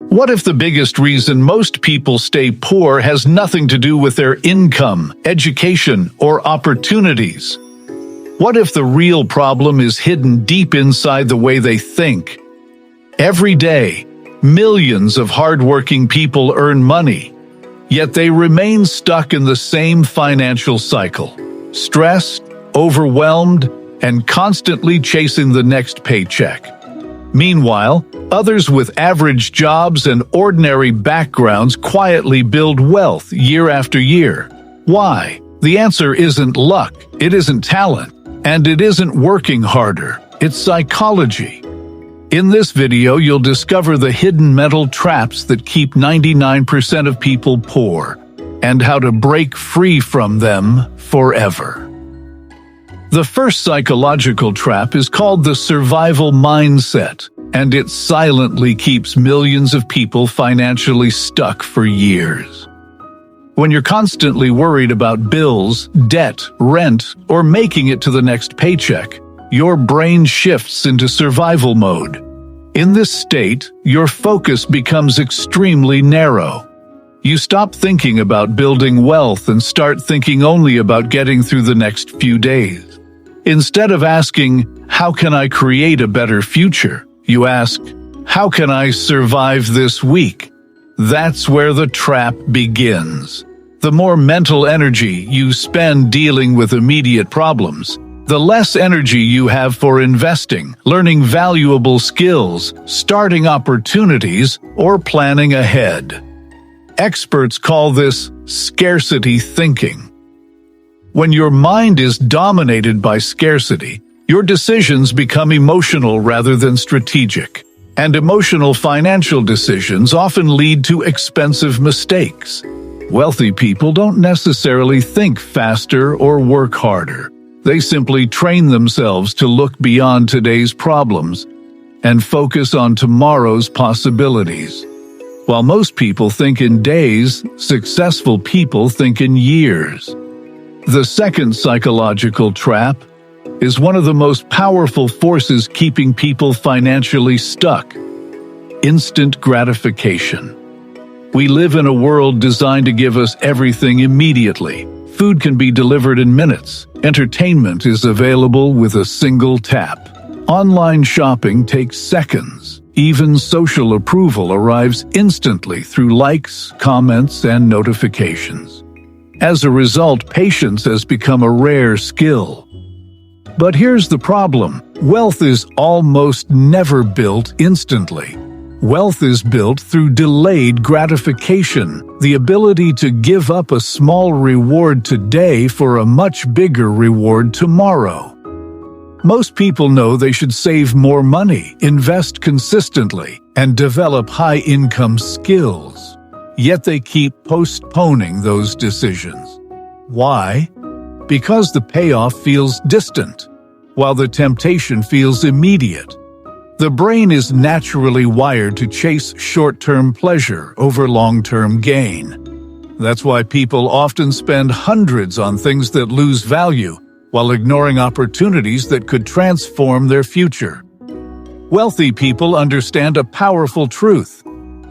What if the biggest reason most people stay poor has nothing to do with their income, education, or opportunities? What if the real problem is hidden deep inside the way they think? Every day, millions of hardworking people earn money, yet they remain stuck in the same financial cycle, stressed, overwhelmed, and constantly chasing the next paycheck. Meanwhile, others with average jobs and ordinary backgrounds quietly build wealth year after year. Why? The answer isn't luck, it isn't talent, and it isn't working harder. It's psychology. In this video, you'll discover the hidden mental traps that keep 99% of people poor, and how to break free from them forever. The first psychological trap is called the survival mindset, and it silently keeps millions of people financially stuck for years. When you're constantly worried about bills, debt, rent, or making it to the next paycheck, your brain shifts into survival mode. In this state, your focus becomes extremely narrow. You stop thinking about building wealth and start thinking only about getting through the next few days. Instead of asking, "How can I create a better future?" you ask, "How can I survive this week?" That's where the trap begins. The more mental energy you spend dealing with immediate problems, the less energy you have for investing, learning valuable skills, starting opportunities, or planning ahead. Experts call this scarcity thinking. When your mind is dominated by scarcity, your decisions become emotional rather than strategic, and emotional financial decisions often lead to expensive mistakes. Wealthy people don't necessarily think faster or work harder. They simply train themselves to look beyond today's problems and focus on tomorrow's possibilities. While most people think in days, successful people think in years. The second psychological trap is one of the most powerful forces keeping people financially stuck: instant gratification. We live in a world designed to give us everything immediately. Food can be delivered in minutes. Entertainment is available with a single tap. Online shopping takes seconds. Even social approval arrives instantly through likes, comments, and notifications. As a result, patience has become a rare skill. But here's the problem: wealth is almost never built instantly. Wealth is built through delayed gratification, the ability to give up a small reward today for a much bigger reward tomorrow. Most people know they should save more money, invest consistently, and develop high-income skills. Yet they keep postponing those decisions. Why? Because the payoff feels distant, while the temptation feels immediate. The brain is naturally wired to chase short-term pleasure over long-term gain. That's why people often spend hundreds on things that lose value, while ignoring opportunities that could transform their future. Wealthy people understand a powerful truth.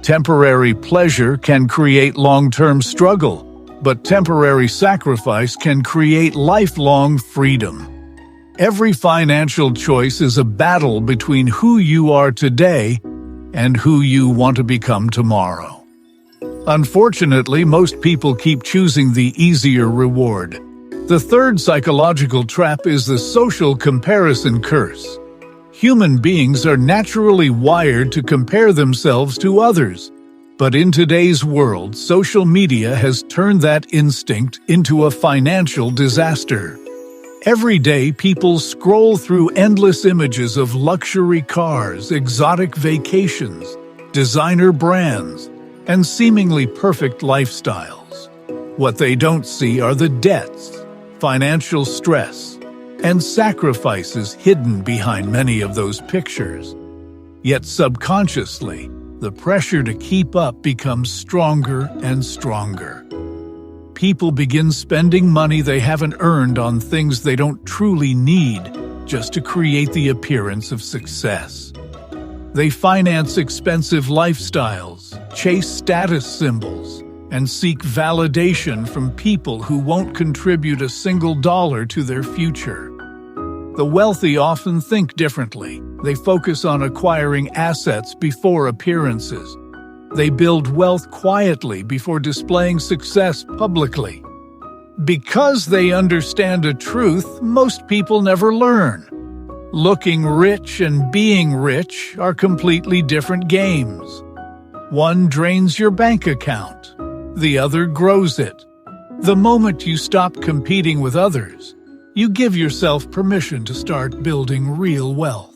Temporary pleasure can create long-term struggle, but temporary sacrifice can create lifelong freedom. Every financial choice is a battle between who you are today and who you want to become tomorrow. Unfortunately, most people keep choosing the easier reward. The third psychological trap is the social comparison curse. Human beings are naturally wired to compare themselves to others. But in today's world, social media has turned that instinct into a financial disaster. Every day, people scroll through endless images of luxury cars, exotic vacations, designer brands, and seemingly perfect lifestyles. What they don't see are the debts, financial stress, and sacrifices hidden behind many of those pictures. Yet subconsciously, the pressure to keep up becomes stronger and stronger. People begin spending money they haven't earned on things they don't truly need just to create the appearance of success. They finance expensive lifestyles, chase status symbols, and seek validation from people who won't contribute a single dollar to their future. The wealthy often think differently. They focus on acquiring assets before appearances. They build wealth quietly before displaying success publicly. Because they understand a truth most people never learn. Looking rich and being rich are completely different games. One drains your bank account, the other grows it. The moment you stop competing with others, you give yourself permission to start building real wealth.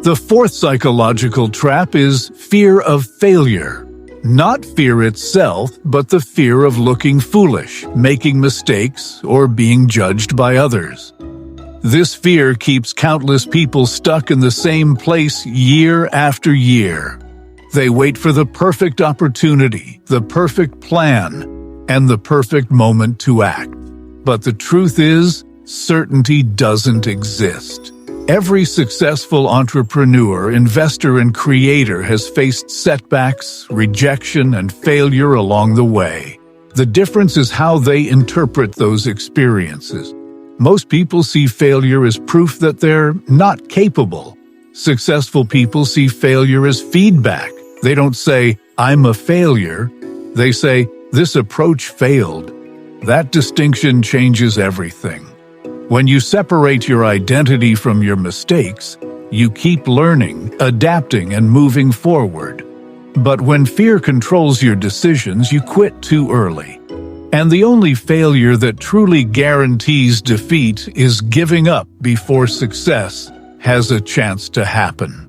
The fourth psychological trap is fear of failure. Not fear itself, but the fear of looking foolish, making mistakes, or being judged by others. This fear keeps countless people stuck in the same place year after year. They wait for the perfect opportunity, the perfect plan, and the perfect moment to act. But the truth is, certainty doesn't exist. Every successful entrepreneur, investor, and creator has faced setbacks, rejection, and failure along the way. The difference is how they interpret those experiences. Most people see failure as proof that they're not capable. Successful people see failure as feedback. They don't say, "I'm a failure." They say, "This approach failed." That distinction changes everything. When you separate your identity from your mistakes, you keep learning, adapting, and moving forward. But when fear controls your decisions, you quit too early. And the only failure that truly guarantees defeat is giving up before success has a chance to happen.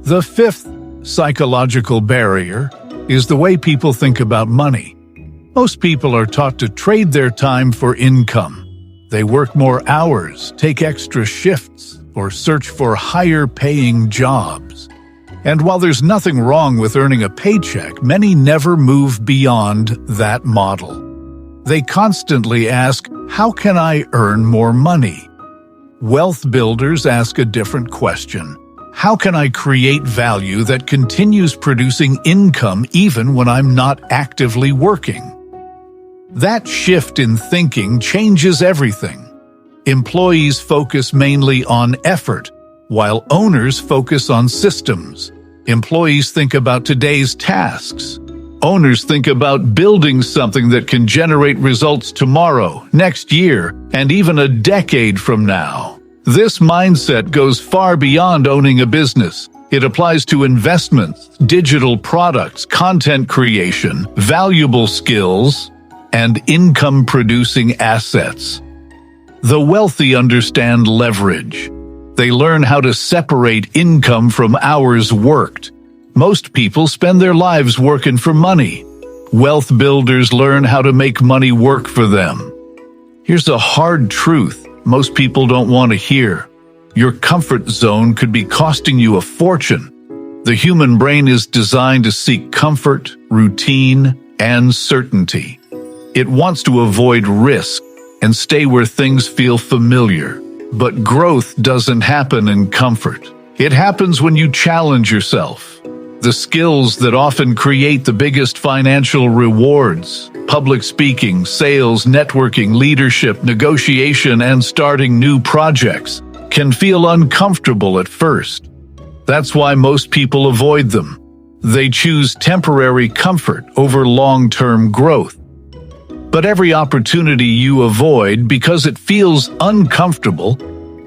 The fifth psychological barrier is the way people think about money. Most people are taught to trade their time for income. They work more hours, take extra shifts, or search for higher-paying jobs. And while there's nothing wrong with earning a paycheck, many never move beyond that model. They constantly ask, "How can I earn more money?" Wealth builders ask a different question. How can I create value that continues producing income even when I'm not actively working? That shift in thinking changes everything. Employees focus mainly on effort, while owners focus on systems. Employees think about today's tasks. Owners think about building something that can generate results tomorrow, next year, and even a decade from now. This mindset goes far beyond owning a business. It applies to investments, digital products, content creation, valuable skills, and income-producing assets. The wealthy understand leverage. They learn how to separate income from hours worked. Most people spend their lives working for money. Wealth builders learn how to make money work for them. Here's a hard truth most people don't want to hear. Your comfort zone could be costing you a fortune. The human brain is designed to seek comfort, routine, and certainty. It wants to avoid risk and stay where things feel familiar. But growth doesn't happen in comfort. It happens when you challenge yourself. The skills that often create the biggest financial rewards, public speaking, sales, networking, leadership, negotiation, and starting new projects, can feel uncomfortable at first. That's why most people avoid them. They choose temporary comfort over long-term growth. But every opportunity you avoid because it feels uncomfortable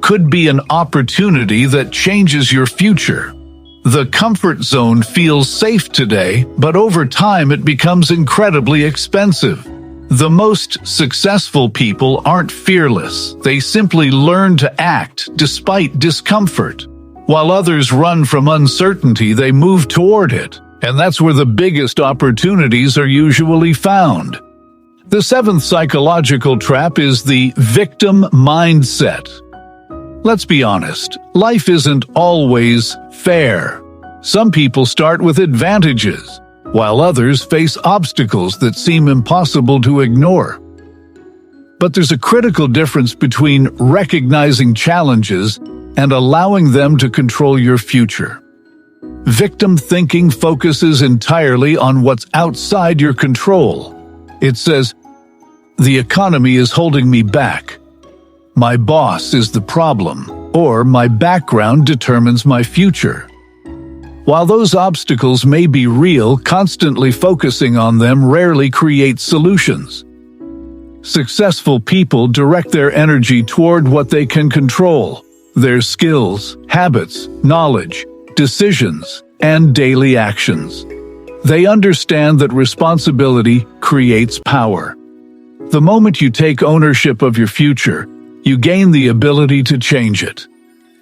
could be an opportunity that changes your future. The comfort zone feels safe today, but over time it becomes incredibly expensive. The most successful people aren't fearless. They simply learn to act despite discomfort. While others run from uncertainty, they move toward it. And that's where the biggest opportunities are usually found. The seventh psychological trap is the victim mindset. Let's be honest, life isn't always fair. Some people start with advantages, while others face obstacles that seem impossible to ignore. But there's a critical difference between recognizing challenges and allowing them to control your future. Victim thinking focuses entirely on what's outside your control. It says, "The economy is holding me back. My boss is the problem," or "My background determines my future." While those obstacles may be real, constantly focusing on them rarely creates solutions. Successful people direct their energy toward what they can control: their skills, habits, knowledge, decisions, and daily actions. They understand that responsibility creates power. The moment you take ownership of your future, you gain the ability to change it.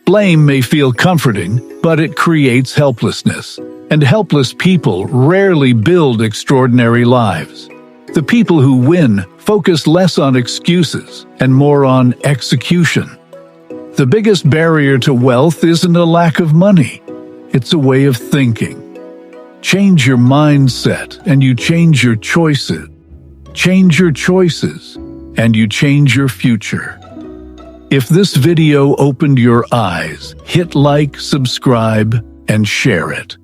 Blame may feel comforting, but it creates helplessness, and helpless people rarely build extraordinary lives. The people who win focus less on excuses and more on execution. The biggest barrier to wealth isn't a lack of money. It's a way of thinking. Change your mindset and you change your choices. Change your choices and you change your future. If this video opened your eyes, hit like, subscribe, and share it.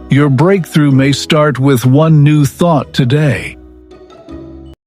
Your breakthrough may start with one new thought today.